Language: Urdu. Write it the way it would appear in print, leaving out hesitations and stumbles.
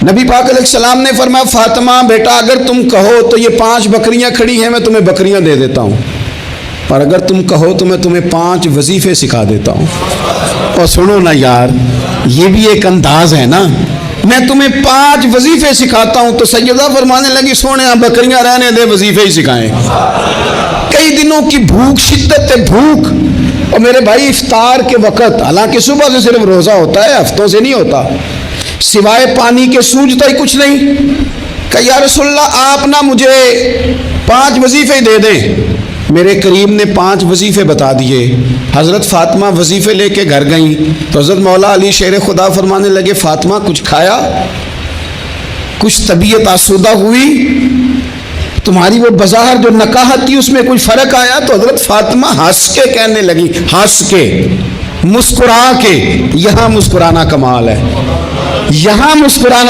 نبی پاک علیہ السلام نے فرمایا فاطمہ بیٹا اگر تم کہو تو یہ 5 بکریاں کھڑی ہیں میں تمہیں بکریاں دے دیتا ہوں، اور اگر تم کہو تو میں تمہیں 5 وظیفے سکھا دیتا ہوں۔ اور سنو نا یار، یہ بھی ایک انداز ہے نا، میں تمہیں 5 وظیفے سکھاتا ہوں۔ تو سیدہ فرمانے لگی سونے بکریاں رہنے دے، وظیفے ہی سکھائیں۔ کئی دنوں کی بھوک، شدت بھوک، اور میرے بھائی افطار کے وقت، حالانکہ صبح سے صرف روزہ ہوتا ہے، ہفتوں سے نہیں ہوتا، سوائے پانی کے سوجتا ہی کچھ نہیں۔ کہ یا رسول اللہ آپ نہ مجھے 5 وظیفے دے دیں۔ میرے کریم نے 5 وظیفے بتا دیے۔ حضرت فاطمہ وظیفے لے کے گھر گئیں تو حضرت مولا علی شیر خدا فرمانے لگے فاطمہ کچھ کھایا؟ کچھ طبیعت آسودہ ہوئی؟ تمہاری وہ بظاہر جو نکاحت تھی اس میں کوئی فرق آیا؟ تو حضرت فاطمہ ہنس کے کہنے لگی، ہنس کے، مسکرا کے۔ یہاں مسکرانا کمال ہے، یہاں مسکرانا